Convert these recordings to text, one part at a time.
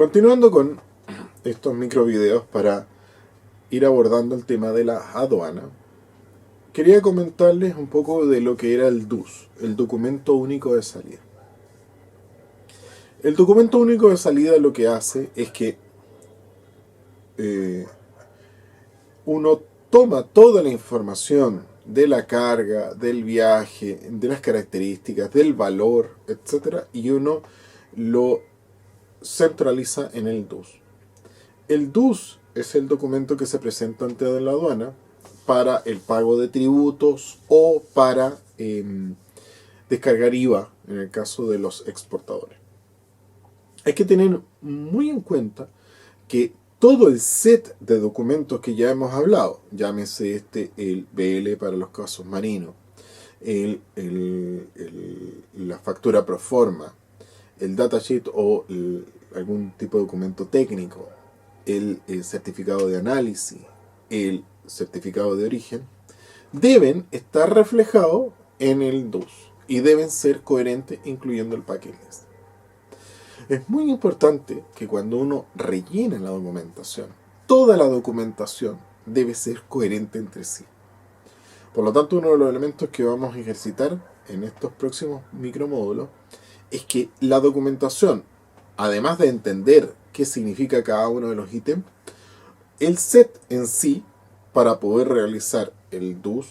Continuando con estos microvideos para ir abordando el tema de la aduana, quería comentarles un poco de lo que era el DUS, el Documento Único de Salida. El Documento Único de Salida lo que hace es que uno toma toda la información de la carga, del viaje, de las características, del valor, etc. y uno lo centraliza en el DUS. El DUS es el documento que se presenta ante la aduana para el pago de tributos o para descargar IVA en el caso de los exportadores. Hay que tener muy en cuenta que todo el set de documentos que ya hemos hablado, llámese el BL para los casos marinos, la factura pro forma, el datasheet o algún tipo de documento técnico, el certificado de análisis, el certificado de origen, deben estar reflejados en el DUS y deben ser coherentes incluyendo el package list. Es muy importante que cuando uno rellena la documentación, toda la documentación debe ser coherente entre sí. Por lo tanto, uno de los elementos que vamos a ejercitar en estos próximos micromódulos es que la documentación, además de entender qué significa cada uno de los ítems, el set en sí, para poder realizar el DUS,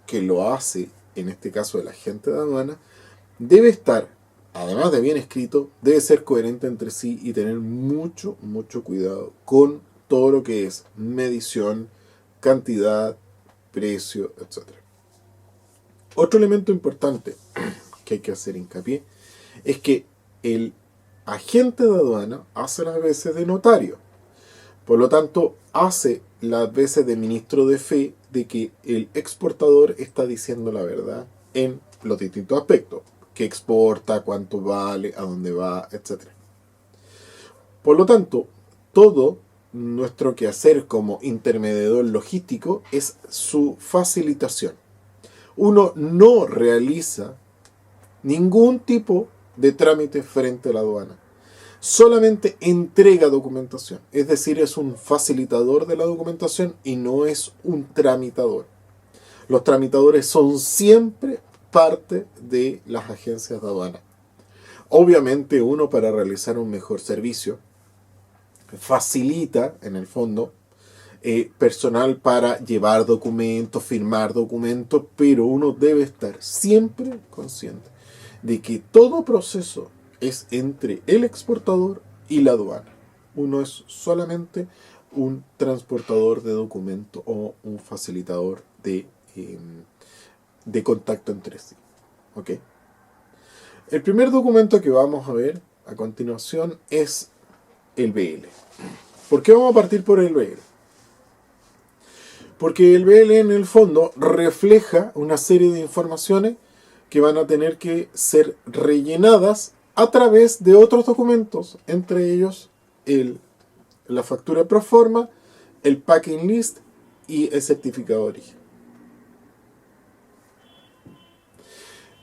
que lo hace en este caso el agente de aduana, debe estar, además de bien escrito, debe ser coherente entre sí y tener mucho cuidado con todo lo que es medición, cantidad, precio, etc. Otro elemento importante que hay que hacer hincapié es que el agente de aduana hace las veces de notario. Por lo tanto, hace las veces de ministro de fe de que el exportador está diciendo la verdad en los distintos aspectos. Qué exporta, cuánto vale, a dónde va, etc. Por lo tanto, todo nuestro quehacer como intermediador logístico es su facilitación. Uno no realiza ningún tipo de trámite frente a la aduana. Solamente entrega documentación. Es decir, es un facilitador de la documentación y no es un tramitador. Los tramitadores son siempre parte de las agencias de aduana. Obviamente uno, para realizar un mejor servicio, facilita en el fondo personal para llevar documentos, firmar documentos, pero uno debe estar siempre consciente de que todo proceso es entre el exportador y la aduana. Uno es solamente un transportador de documentos o un facilitador de contacto entre sí. ¿Ok? El primer documento que vamos a ver a continuación es el BL. ¿Por qué vamos a partir por el BL? Porque el BL en el fondo refleja una serie de informaciones que van a tener que ser rellenadas a través de otros documentos, entre ellos la factura pro forma, el packing list y el certificado de origen.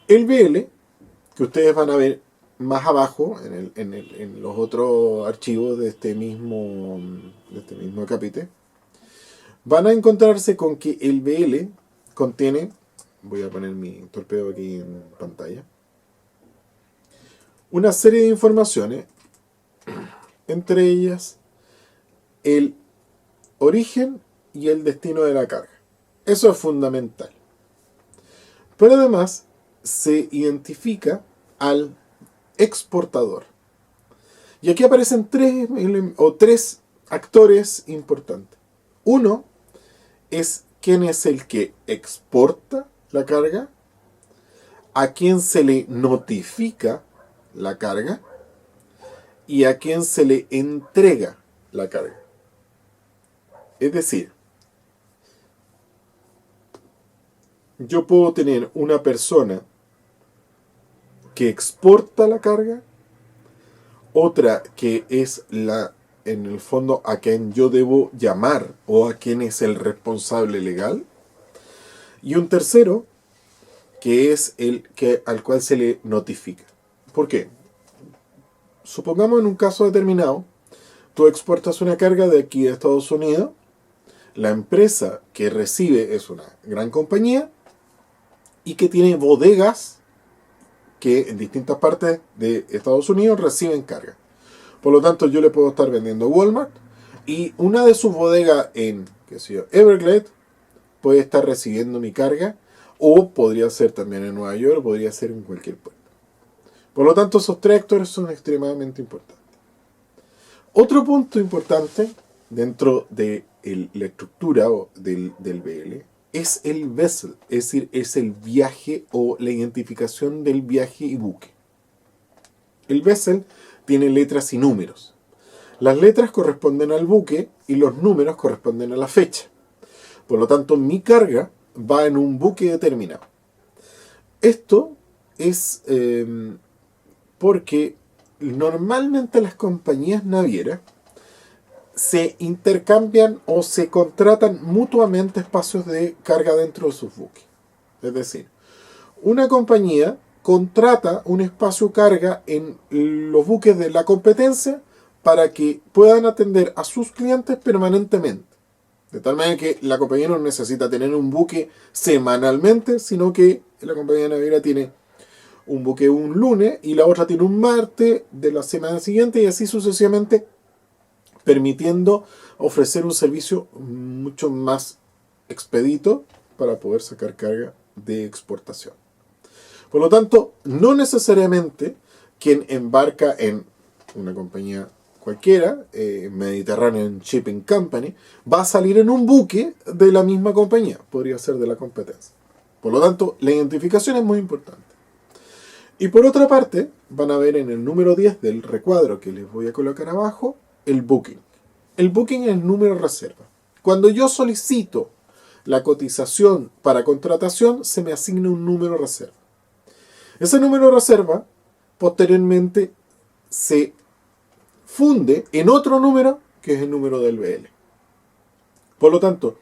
El BL, que ustedes van a ver más abajo en los otros archivos de este mismo capítulo, van a encontrarse con que el BL contiene, voy a poner mi torpedo aquí en pantalla, una serie de informaciones, entre ellas el origen y el destino de la carga. Eso es fundamental. Pero además se identifica al exportador. Y aquí aparecen tres actores importantes. Uno es quién es el que exporta la carga, a quién se le notifica la carga y a quién se le entrega la carga. Es decir, yo puedo tener una persona que exporta la carga, otra que es en el fondo a quien yo debo llamar o a quien es el responsable legal, y un tercero que es al cual se le notifica. ¿Por qué? Supongamos en un caso determinado Tú exportas una carga de aquí a Estados Unidos, la empresa que recibe es una gran compañía y que tiene bodegas que en distintas partes de Estados Unidos reciben carga. Por lo tanto, yo le puedo estar vendiendo a Walmart y una de sus bodegas en, qué sé yo, Everglades puede estar recibiendo mi carga, o podría ser también en Nueva York, podría ser en cualquier puerto. Por lo tanto, esos tres actores son extremadamente importantes. Otro punto importante dentro de la estructura del BL es el vessel, es decir, es el viaje o la identificación del viaje y buque. El vessel tiene letras y números. Las letras corresponden al buque y los números corresponden a la fecha. Por lo tanto, mi carga va en un buque determinado. Esto es porque normalmente las compañías navieras se intercambian o se contratan mutuamente espacios de carga dentro de sus buques. Es decir, una compañía contrata un espacio carga en los buques de la competencia para que puedan atender a sus clientes permanentemente. De tal manera que la compañía no necesita tener un buque semanalmente, sino que la compañía naviera tiene un buque un lunes y la otra tiene un martes de la semana siguiente y así sucesivamente, permitiendo ofrecer un servicio mucho más expedito para poder sacar carga de exportación. Por lo tanto, no necesariamente quien embarca en una compañía cualquiera, Mediterranean Shipping Company, va a salir en un buque de la misma compañía, podría ser de la competencia. Por lo tanto, la identificación es muy importante. Y por otra parte, van a ver en el número 10 del recuadro que les voy a colocar abajo, el booking. El booking es el número reserva. Cuando yo solicito la cotización para contratación, se me asigna un número reserva. Ese número reserva, posteriormente, se funde en otro número, que es el número del BL. Por lo tanto,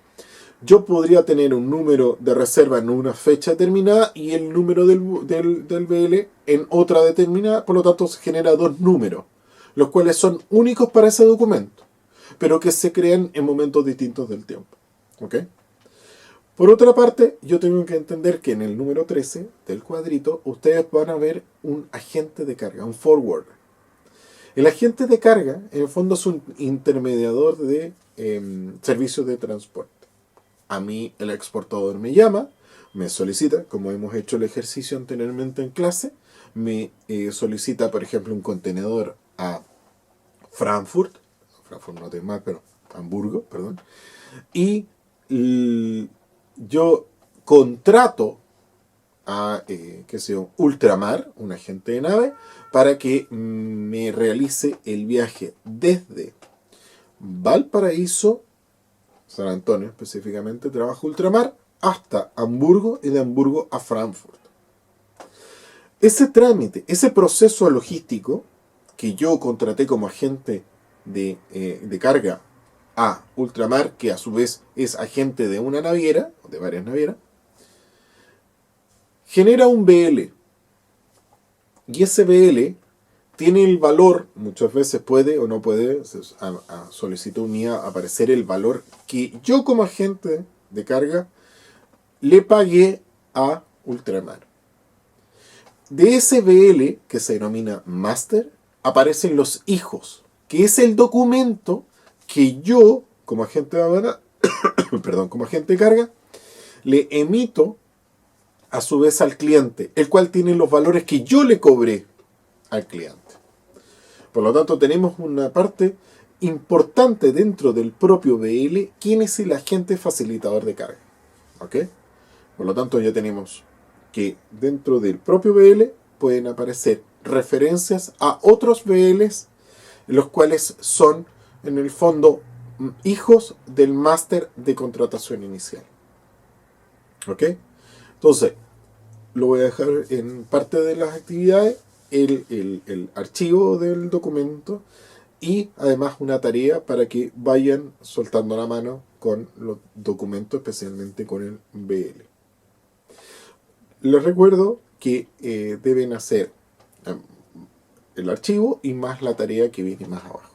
yo podría tener un número de reserva en una fecha determinada y el número del BL en otra determinada. Por lo tanto, se genera dos números, los cuales son únicos para ese documento, pero que se crean en momentos distintos del tiempo. ¿Ok? Por otra parte, yo tengo que entender que en el número 13 del cuadrito, ustedes van a ver un agente de carga, un forwarder. El agente de carga, en el fondo, es un intermediador de servicios de transporte. A mí el exportador me llama, me solicita, como hemos hecho el ejercicio anteriormente en clase, me solicita, por ejemplo, un contenedor a Frankfurt no tengo más, pero Hamburgo, perdón, y yo contrato a, qué sé yo, Ultramar, un agente de nave, para que me realice el viaje desde Valparaíso, San Antonio específicamente, trabajo Ultramar, hasta Hamburgo y de Hamburgo a Frankfurt. Ese trámite, ese proceso logístico que yo contraté como agente de carga a Ultramar, que a su vez es agente de una naviera, de varias navieras, genera un BL. Y ese BL tiene el valor, muchas veces puede o no puede, a solicitud mía, aparecer el valor que yo como agente de carga le pagué a Ultramar. De ese BL, que se denomina Master, aparecen los hijos, que es el documento que yo, como agente de aduana, perdón, como agente de carga, le emito a su vez al cliente, el cual tiene los valores que yo le cobré al cliente. Por lo tanto, tenemos una parte importante dentro del propio BL, quién es el agente facilitador de carga. ¿Ok? Por lo tanto, ya tenemos que dentro del propio BL pueden aparecer referencias a otros BLs, los cuales son, en el fondo, hijos del máster de contratación inicial. ¿Ok? Entonces, lo voy a dejar en parte de las actividades, el archivo del documento y además una tarea para que vayan soltando la mano con los documentos, especialmente con el BL. Les recuerdo que deben hacer el archivo y más la tarea que viene más abajo.